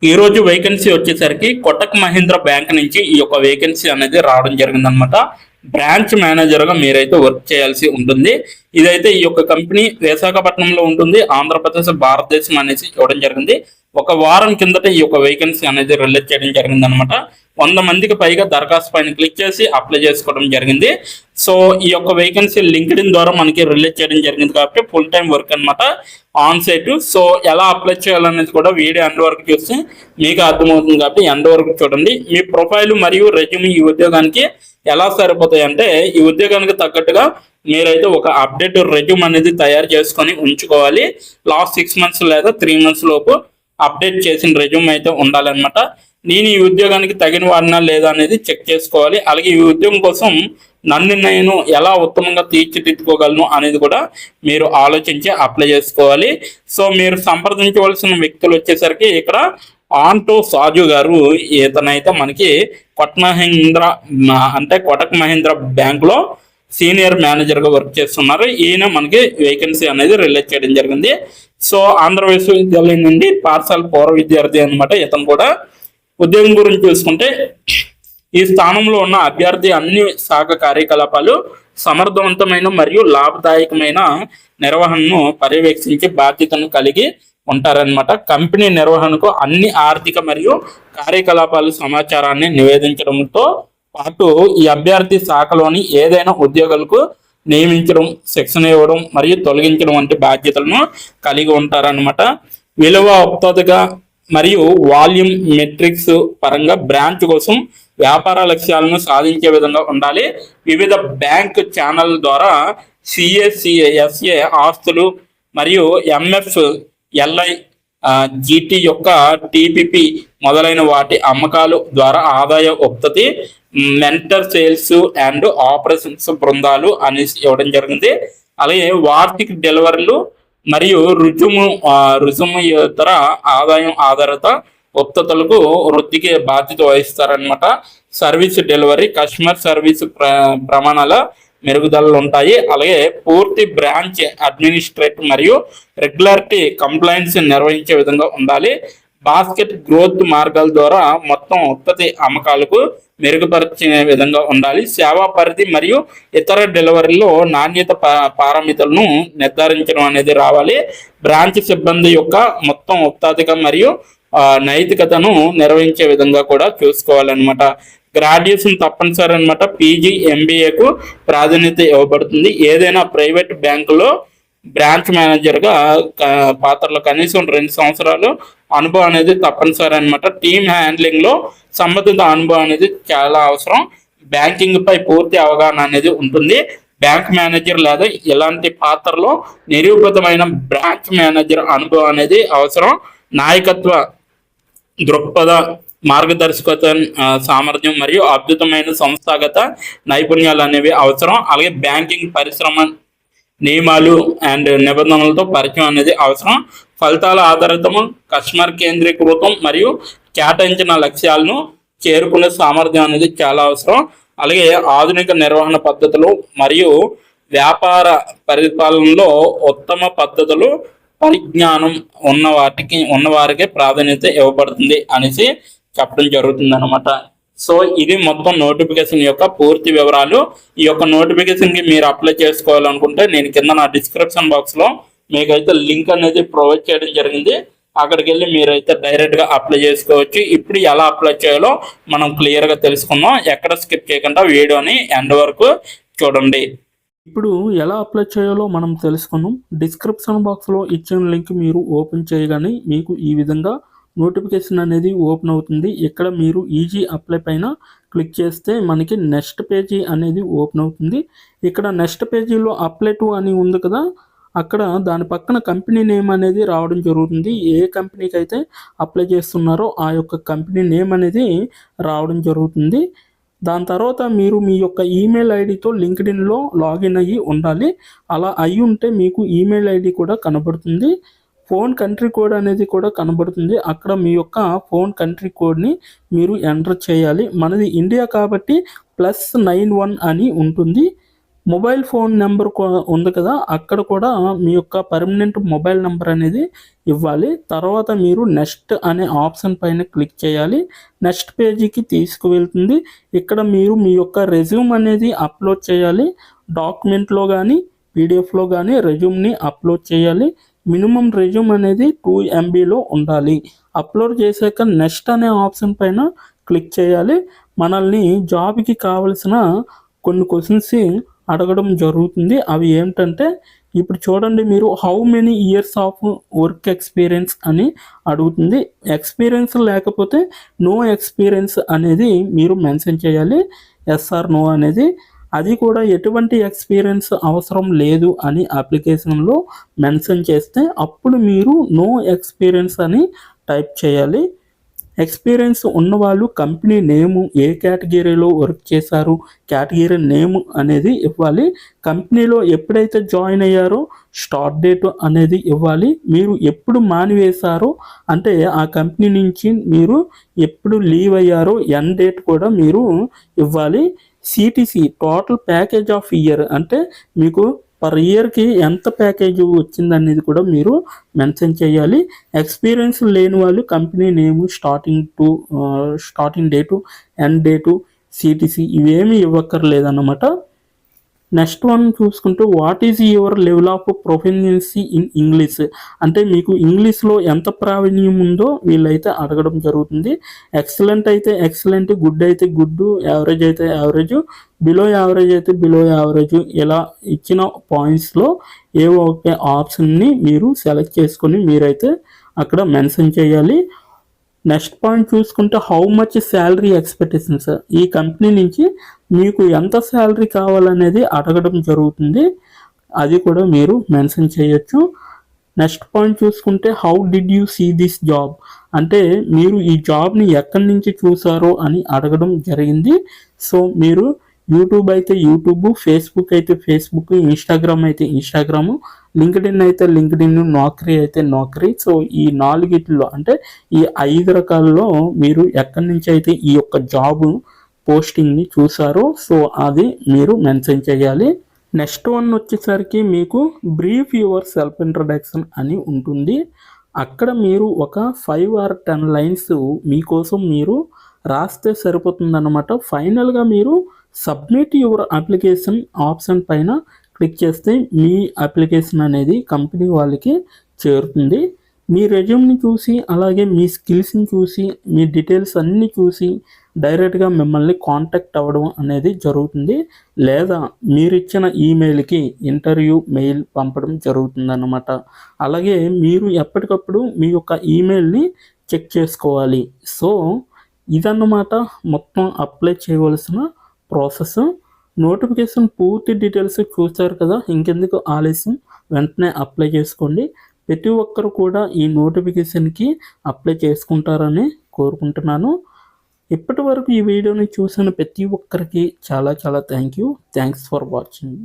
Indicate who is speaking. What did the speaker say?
Speaker 1: ఈ రోజు వేకెన్సీ వచ్చేసరికి కోటక్ మహీంద్రా బ్యాంక్ నుంచి ఈ యొక్క వేకెన్సీ అనేది రావడం జరిగిందనమాట. బ్రాంచ్ మేనేజర్ గా మీరైతే వర్క్ చేయాల్సి ఉంటుంది. ఇదైతే ఈ యొక్క కంపెనీ విశాఖపట్నంలో ఉంటుంది, ఆంధ్రప్రదేశ్, భారతదేశం అనేసి ఇవ్వడం జరిగింది. ఒక వారం కిందట ఈ యొక్క వేకెన్సీ అనేది రిలీజ్ చేయడం జరిగింది అనమాట. 100 మందికి పైగా దరఖాస్తు పైన క్లిక్ చేసి అప్లై చేసుకోవడం జరిగింది. సో ఈ యొక్క వేకెన్సీ లింక్డ్ఇన్ ద్వారా మనకి రిలీజ్ చేయడం జరిగింది కాబట్టి ఫుల్ టైం వర్క్ అనమాట, ఆన్ సైట్. సో ఎలా అప్లై చేయాలనేది కూడా వీడియో ఎండ్ వరకు చూస్తే మీకు అర్థమవుతుంది కాబట్టి ఎండ్ వరకు చూడండి. మీ ప్రొఫైల్ మరియు రెజ్యూమ్ ఈ ఉద్యోగానికి ఎలా సరిపోతాయి అంటే, ఈ ఉద్యోగానికి తగ్గట్టుగా మీరైతే ఒక అప్డేట్ రెజ్యూమ్ అనేది తయారు చేసుకొని ఉంచుకోవాలి. లాస్ట్ 6 మంత్స్ లేదా 3 మంత్స్ లోపు అప్డేట్ చేసిన రెజ్యూమ్ అయితే ఉండాలన్నమాట. నేను ఈ ఉద్యోగానికి తగిన వాడినా లేదా అనేది చెక్ చేసుకోవాలి. అలాగే ఈ ఉద్యోగం కోసం నేను ఎలా ఉత్తమంగా తీర్చిదిద్దుకోగలను అనేది కూడా మీరు ఆలోచించి అప్లై చేసుకోవాలి. సో మీరు సంప్రదించవలసిన వ్యక్తులు వచ్చేసరికి ఇక్కడ ఆంటో సాజు గారు, ఇతనైతే మనకి కోటక్ మహీంద్రా బ్యాంక్ లో సీనియర్ మేనేజర్ గా వర్క్ చేస్తున్నారు. ఈయన మనకి వేకెన్సీ అనేది రిలీజ్ చేయడం జరిగింది. సో ఆంధ్ర విశ్వవిద్యాలయం నుండి పాఠశాల పూర్వ విద్యార్థి అనమాట. ఇతను కూడా ఉద్యోగం గురించి చూసుకుంటే, ఈ స్థానంలో ఉన్న అభ్యర్థి అన్ని శాఖ కార్యకలాపాలు సమర్థవంతమైన మరియు లాభదాయకమైన నిర్వహణను పర్యవేక్షించే బాధ్యతను కలిగి ఉంటారనమాట. కంపెనీ నిర్వహణకు అన్ని ఆర్థిక మరియు కార్యకలాపాల సమాచారాన్ని నివేదించడంతో పాటు ఈ అభ్యర్థి శాఖలోని ఏదైనా ఉద్యోగులకు నియమించడం, శిక్షణ ఇవ్వడం మరియు తొలగించడం వంటి బాధ్యతలను కలిగి ఉంటారనమాట. విలువ ఉత్పాదక మరియు వాల్యూమ్ మెట్రిక్స్ పరంగా బ్రాంచ్ కోసం వ్యాపార లక్ష్యాలను సాధించే విధంగా ఉండాలి. వివిధ బ్యాంక్ ఛానల్ ద్వారా సిఎస్ఏ ఆస్తులు మరియు ఎంఎఫ్ఎల్ఐ జిటి యొక్క టిపిపి మొదలైన వాటి అమ్మకాలు ద్వారా ఆదాయ ఉత్పత్తి, మెంటర్ సేల్స్ అండ్ ఆపరేషన్స్ బృందాలు అనేసి ఇవ్వడం జరిగింది. అలాగే వార్షిక డెలివరీలు మరియు రుజుముతర ఆదాయం ఆధారిత ఉత్పత్తులకు వృద్ధికి బాధ్యత వహిస్తారనమాట. సర్వీస్ డెలివరీ, కస్టమర్ సర్వీస్ ప్రమాణాల మెరుగుదలలు ఉంటాయి. అలాగే పూర్తి బ్రాంచ్ అడ్మినిస్ట్రేటివ్ మరియు రెగ్యులారిటీ కంప్లైంట్స్ నిర్వహించే విధంగా ఉండాలి. బాస్కెట్ గ్రోత్ మార్గాల ద్వారా మొత్తం ఉత్పత్తి అమ్మకాలకు మెరుగుపరిచే విధంగా ఉండాలి. సేవా పరిధి మరియు ఇతర డెలివరీలో నాణ్యత పారామితులను నిర్ధారించడం అనేది రావాలి. బ్రాంచ్ సిబ్బంది యొక్క మొత్తం ఉత్పాదక మరియు నైతికతను నిర్వహించే విధంగా కూడా చూసుకోవాలన్నమాట. గ్రాడ్యుయేషన్ తప్పనిసరి అనమాట. పీజీ, ఎంబీఏకు ప్రాధాన్యత ఇవ్వబడుతుంది. ఏదైనా ప్రైవేట్ బ్యాంకులో బ్రాంచ్ మేనేజర్గా పాత్రలో కనీసం 2 సంవత్సరాలు అనుభవం అనేది తప్పనిసరి అనమాట. టీమ్ హ్యాండ్లింగ్ లో సంబంధిత అనుభవం అనేది చాలా అవసరం. బ్యాంకింగ్ పై పూర్తి అవగాహన అనేది ఉంటుంది. బ్యాంక్ మేనేజర్ లేదా ఇలాంటి పాత్రలో నిరూపితమైన బ్రాంచ్ మేనేజర్ అనుభవం అనేది అవసరం. నాయకత్వ దృక్పథ, మార్గదర్శకత సామర్థ్యం మరియు అద్భుతమైన సంస్థాగత నైపుణ్యాలు అనేవి అవసరం. అలాగే బ్యాంకింగ్ పరిశ్రమ నియమాలు అండ్ నిబంధనలతో పరిచయం అనేది అవసరం. ఫలితాల ఆధారితము, కస్టమర్ కేంద్రీకృతం మరియు కేటాయించిన లక్ష్యాలను చేరుకునే సామర్థ్యం అనేది చాలా అవసరం. అలాగే ఆధునిక నిర్వహణ పద్ధతులు మరియు వ్యాపార పరిపాలనలో ఉత్తమ పద్ధతులు పరిజ్ఞానం ఉన్నవారికే ప్రాధాన్యత ఇవ్వబడుతుంది అనేసి చెప్పడం జరుగుతుంది అనమాట. సో ఇది మొత్తం నోటిఫికేషన్ యొక్క పూర్తి వివరాలు. ఈ యొక్క నోటిఫికేషన్ కి మీరు అప్లై చేసుకోవాలనుకుంటే నేను కింద నా డిస్క్రిప్షన్ బాక్స్ లో మీకైతే లింక్ అనేది ప్రొవైడ్ చేయడం జరిగింది. అక్కడికి వెళ్ళి మీరైతే డైరెక్ట్ గా అప్లై చేసుకోవచ్చు. ఇప్పుడు ఎలా అప్లై చేయాలో మనం క్లియర్ గా తెలుసుకుందాం. ఎక్కడ స్కిప్ చేయకుండా వీడియోని ఎండ్ వరకు చూడండి.
Speaker 2: ఇప్పుడు ఎలా అప్లై చేయాలో మనం తెలుసుకుందాం. డిస్క్రిప్షన్ బాక్స్లో ఇచ్చిన లింక్ మీరు ఓపెన్ చేయగానే మీకు ఈ విధంగా నోటిఫికేషన్ అనేది ఓపెన్ అవుతుంది. ఇక్కడ మీరు ఈజీ అప్లై పైన క్లిక్ చేస్తే మనకి నెక్స్ట్ పేజీ అనేది ఓపెన్ అవుతుంది. ఇక్కడ నెక్స్ట్ పేజీలో అప్లై టు అని ఉంది కదా, అక్కడ దాని పక్కన కంపెనీ నేమ్ అనేది రావడం జరుగుతుంది. ఏ కంపెనీకి అయితే అప్లై చేస్తున్నారో ఆ యొక్క కంపెనీ నేమ్ అనేది రావడం జరుగుతుంది. దాని తర్వాత మీరు మీ యొక్క ఈమెయిల్ ఐడితో లింక్డ్ఇన్లో లాగిన్ అయ్యి ఉండాలి. అలా అయ్యి ఉంటే మీకు ఈమెయిల్ ఐడి కూడా కనబడుతుంది. ఫోన్ కంట్రీ కోడ్ అనేది కూడా కనబడుతుంది. అక్కడ మీ యొక్క ఫోన్ కంట్రీ కోడ్ని మీరు ఎంటర్ చేయాలి. మనది ఇండియా కాబట్టి +91 అని ఉంటుంది. మొబైల్ ఫోన్ నెంబర్ ఉంది కదా, అక్కడ కూడా మీ యొక్క పర్మనెంట్ మొబైల్ నెంబర్ అనేది ఇవ్వాలి. తర్వాత మీరు నెక్స్ట్ అనే ఆప్షన్ పైన క్లిక్ చేయాలి. నెక్స్ట్ పేజీకి తీసుకువెళ్తుంది. ఇక్కడ మీరు మీ యొక్క రెజ్యూమ్ అనేది అప్లోడ్ చేయాలి. డాక్యుమెంట్లో కానీ పీడిఎఫ్లో కానీ రెజ్యూమ్ని అప్లోడ్ చేయాలి. మినిమం రెజ్యూమ్ అనేది 2 MBలో ఉండాలి. అప్లోడ్ చేశాక నెక్స్ట్ అనే ఆప్షన్ పైన క్లిక్ చేయాలి. మనల్ని జాబ్కి కావలసిన కొన్ని క్వశ్చన్స్ అడగడం జరుగుతుంది. అవి ఏంటంటే ఇప్పుడు చూడండి, మీరు how many years of work experience అని అడుగుతుంది. ఎక్స్పీరియన్స్ లేకపోతే నో ఎక్స్పీరియన్స్ అనేది మీరు మెన్షన్ చేయాలి. ఎస్ ఆర్ నో అనేది. అది కూడా ఎటువంటి ఎక్స్పీరియన్స్ అవసరం లేదు అని అప్లికేషన్లో మెన్షన్ చేస్తే అప్పుడు మీరు నో ఎక్స్పీరియన్స్ అని టైప్ చేయాలి. ఎక్స్పీరియన్స్ ఉన్నవాళ్ళు కంపెనీ నేము, ఏ కేటగిరీలో వర్క్ చేశారు, కేటగిరీ నేమ్ అనేది ఇవ్వాలి. కంపెనీలో ఎప్పుడైతే జాయిన్ అయ్యారో స్టార్ట్ డేట్ అనేది ఇవ్వాలి. మీరు ఎప్పుడు మానివేశారో అంటే ఆ కంపెనీ నుంచి మీరు ఎప్పుడు లీవ్ అయ్యారో ఎండ్ డేట్ కూడా మీరు ఇవ్వాలి. CTC total package of year అంటే మీకు పర్ ఇయర్కి ఎంత ప్యాకేజ్ వచ్చిందనేది కూడా మీరు మెన్షన్ చేయాలి. ఎక్స్పీరియన్స్ లేని వాళ్ళు company name, starting date, end date, CTC ఇవేమీ ఇవ్వక్కర్లేదన్నమాట. నెక్స్ట్ వన్ చూసుకుంటే what is your level of proficiency in English అంటే మీకు ఇంగ్లీష్లో ఎంత ప్రావీణ్యం ఉందో వీళ్ళైతే అడగడం జరుగుతుంది. ఎక్సలెంట్ అయితే ఎక్సలెంట్, గుడ్ అయితే గుడ్, యావరేజ్ అయితే యావరేజ్, బిలో యావరేజ్ అయితే బిలో యావరేజ్, ఇలా ఇచ్చిన పాయింట్స్లో ఏవో ఒక ఆప్షన్ని మీరు సెలెక్ట్ చేసుకొని మీరైతే అక్కడ మెన్షన్ చేయాలి. నెక్స్ట్ పాయింట్ చూసుకుంటే హౌ మచ్ శాలరీ ఎక్స్పెక్టేషన్స్, ఈ కంపెనీ నుంచి మీకు ఎంత శాలరీ కావాలనేది అడగడం జరుగుతుంది. అది కూడా మీరు మెన్షన్ చేయొచ్చు. నెక్స్ట్ పాయింట్ చూసుకుంటే how did you see this job అంటే మీరు ఈ జాబ్ని ఎక్కడి నుంచి చూసారో అని అడగడం జరిగింది. సో మీరు యూట్యూబ్ అయితే యూట్యూబ్, ఫేస్బుక్ అయితే ఫేస్బుక్, ఇన్స్టాగ్రామ్ అయితే ఇన్స్టాగ్రాము, లింక్డ్ఇన్ అయితే లింక్డ్ఇన్, నౌకరీ అయితే నౌకరీ. సో ఈ 4 అంటే ఈ 5 రకాలలో మీరు ఎక్కడి నుంచి అయితే ఈ యొక్క జాబ్ పోస్టింగ్ని చూసారో సో అది మీరు మెన్షన్ చేయాలి. నెక్స్ట్ వన్ వచ్చేసరికి మీకు బ్రీఫ్ యువర్ సెల్ఫ్ ఇంట్రడక్షన్ అని ఉంటుంది. అక్కడ మీరు ఒక 5 or 10 లైన్స్ మీకోసం మీరు రాస్తే సరిపోతుందన్నమాట. ఫైనల్గా మీరు సబ్మిట్ యువర్ అప్లికేషన్ ఆప్షన్ పైన క్లిక్ చేస్తే మీ అప్లికేషన్ అనేది కంపెనీ వాళ్ళకి చేరుతుంది. మీ రెజ్యూమ్ని చూసి అలాగే మీ స్కిల్స్ని చూసి మీ డీటెయిల్స్ అన్నీ చూసి డైరెక్ట్గా మిమ్మల్ని కాంటాక్ట్ అవ్వడం అనేది జరుగుతుంది. లేదా మీరు ఇచ్చిన ఈమెయిల్కి ఇంటర్వ్యూ మెయిల్ పంపడం జరుగుతుందన్నమాట. అలాగే మీరు ఎప్పటికప్పుడు మీ యొక్క ఈమెయిల్ని చెక్ చేసుకోవాలి. సో ఇదన్నమాట మొత్తం అప్లై చేయవలసిన ప్రాసెస్. నోటిఫికేషన్ పూర్తి డీటెయిల్స్ చూస్తారు కదా, ఇంకెందుకు ఆలస్యం, వెంటనే అప్లై చేసుకోండి. ప్రతి ఒక్కరు కూడా ఈ నోటిఫికేషన్కి అప్లై చేసుకుంటారని కోరుకుంటున్నాను. ఇప్పటి వరకు ఈ వీడియోని చూసిన ప్రతి ఒక్కరికి చాలా చాలా థ్యాంక్స్ ఫర్ వాచింగ్.